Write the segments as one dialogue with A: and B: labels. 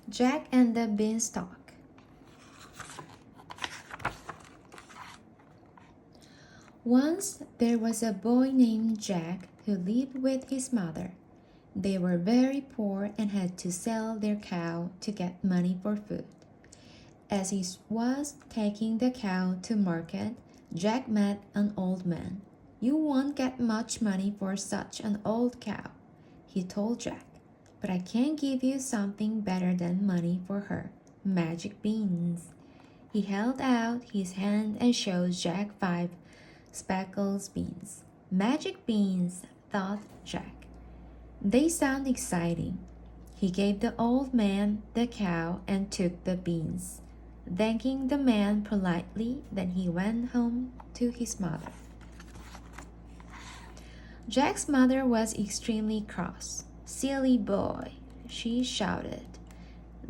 A: Jack and the Beanstalk. Once there was a boy named Jack who lived with his mother. They were very poor and had to sell their cow to get money for food. As he was taking the cow to market, Jack met an old man. "You won't get much money for such an old cow," he told Jack, "but I can give you something better than money for her, magic beans." He held out his hand and showed Jack 5 speckled beans. Magic beans, thought Jack. They sound exciting. He gave the old man the cow and took the beans. Thanking the man politely, then he went home to his mother. Jack's mother was extremely cross. "Silly boy," she shouted.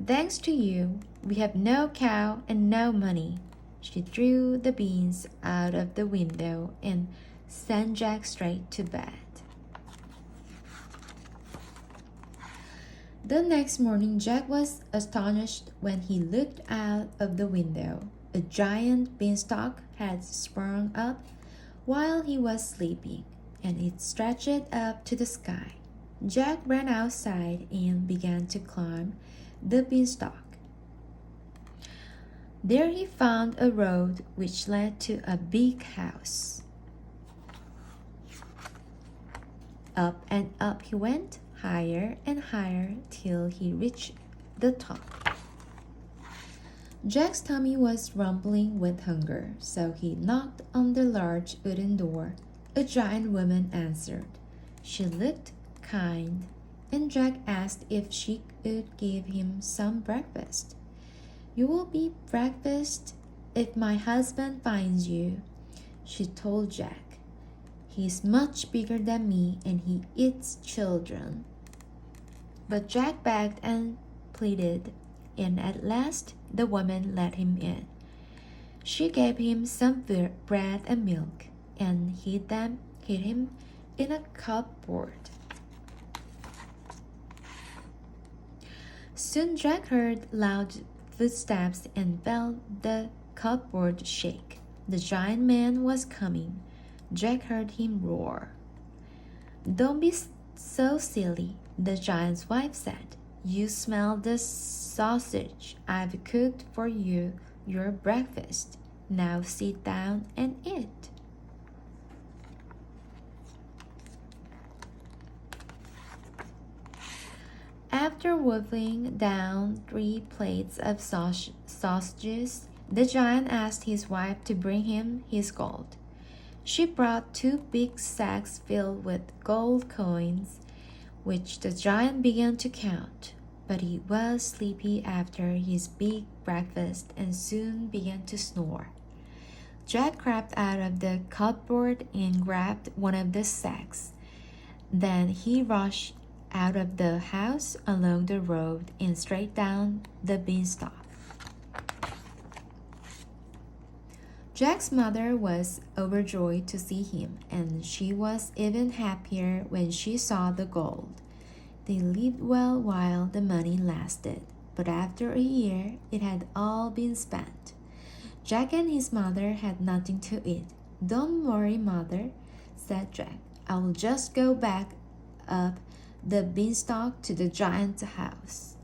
A: "Thanks to you, we have no cow and no money." She threw the beans out of the window and sent Jack straight to bed. The next morning, Jack was astonished when he looked out of the window. A giant beanstalk had sprung up while he was sleeping, and it stretched up to the sky. Jack ran outside and began to climb the beanstalk. There he found a road which led to a big house. Up and up he went, higher and higher, till he reached the top. Jack's tummy was rumbling with hunger, so he knocked on the large wooden door. A giant woman answered. She looked kind, and Jack asked if she could give him some breakfast. "You will be breakfast if my husband finds you," she told Jack. "He's much bigger than me and he eats children." But Jack begged and pleaded, and at last the woman let him in. She gave him some bread and milk and hid him in a cupboard. Soon Jack heard loud footsteps and felt the cupboard shake. The giant man was coming. Jack heard him roar. "Don't be so silly," the giant's wife said. "You smell the sausage I've cooked for you, your breakfast. Now sit down and eat." After wolfing down 3 plates of sausages, the giant asked his wife to bring him his gold. She brought 2 big sacks filled with gold coins, which the giant began to count. But he was sleepy after his big breakfast and soon began to snore. Jack crept out of the cupboard and grabbed one of the sacks. Then he rushed out of the house, along the road, and straight down the beanstalk. Jack's mother was overjoyed to see him, and she was even happier when she saw the gold. They lived well while the money lasted, but after a year it had all been spent. Jack and his mother had nothing to eat. "Don't worry, Mother," said Jack. "I'll just go back up the beanstalk to the giant's house."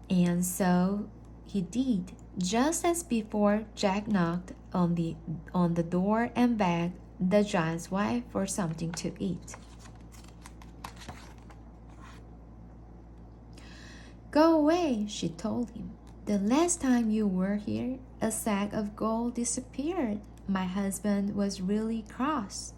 A: And so he did. Just as before, Jack knocked on the door and begged the giant's wife for something to eat. "Go away," she told him. "The last time you were here, a sack of gold disappeared. My husband was really cross."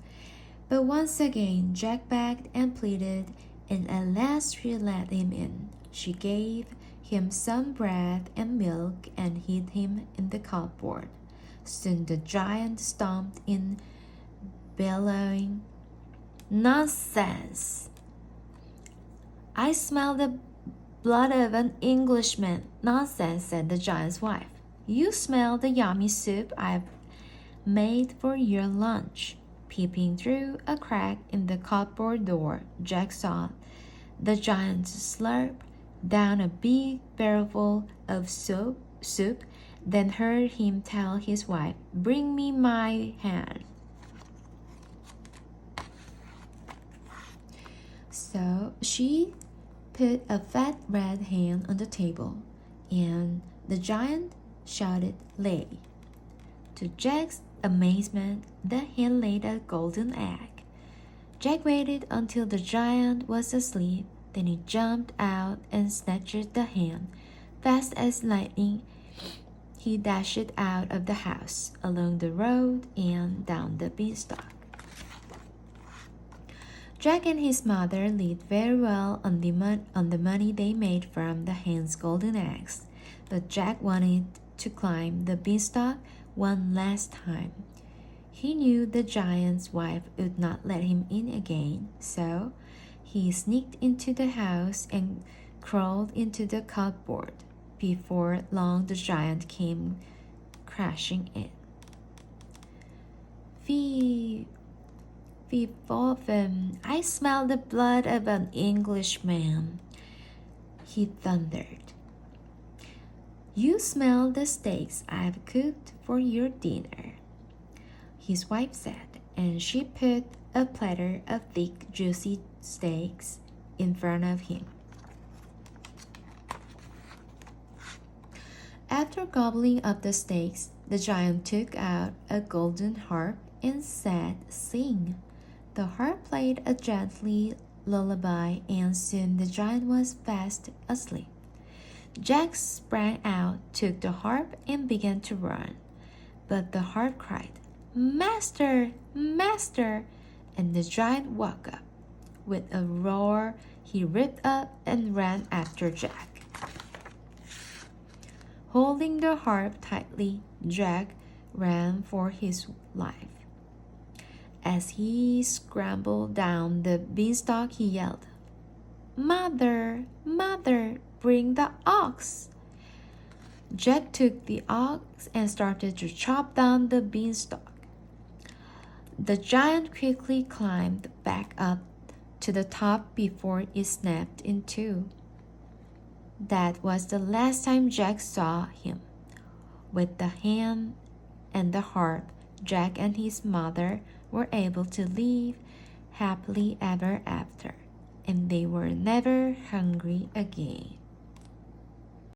A: But once again, Jack begged and pleaded, and at last she let him in. She gave him some bread and milk and hid him in the cupboard. Soon the giant stomped in, bellowing, "Nonsense! I smell the blood of an Englishman." "Nonsense," said the giant's wife. "You smell the yummy soup I've made for your lunch." Peeping through a crack in the cupboard door, Jack saw the giant slurp down a big barrelful of soup, then heard him tell his wife, "Bring me my hand." So she put a fat red hen on the table, and the giant shouted, "Lay." To Jack's amazement, the hen laid a golden egg. Jack waited until the giant was asleep, then he jumped out and snatched the hen. Fast as lightning, he dashed out of the house, along the road, and down the beanstalk. Jack and his mother lived very well on the money they made from the hen's golden eggs, but Jack wanted to climb the beanstalk one last time. He knew the giant's wife would not let him in again, so he sneaked into the house and crawled into the cupboard. Before long, the giant came crashing in. Fee, fee, I smell the blood of an Englishman, he thundered. You smell the steaks I've cooked for your dinner, his wife said, and she put a platter of thick, juicy steaks in front of him. After gobbling up the steaks, the giant took out a golden harp and said, "Sing." The harp played a gently lullaby, and soon the giant was fast asleep. Jack sprang out, took the harp, and began to run. But the harp cried, "Master, master!" and the giant woke up. With a roar, he ripped up and ran after Jack. Holding the harp tightly, Jack ran for his life. As he scrambled down the beanstalk, he yelled, "Mother, mother, bring the ox!" Jack took the ox and started to chop down the beanstalk. The giant quickly climbed back up to the top before it snapped in two. That was the last time Jack saw him. With the hen and the harp, Jack and his mother were able to live happily ever after, and they were never hungry again.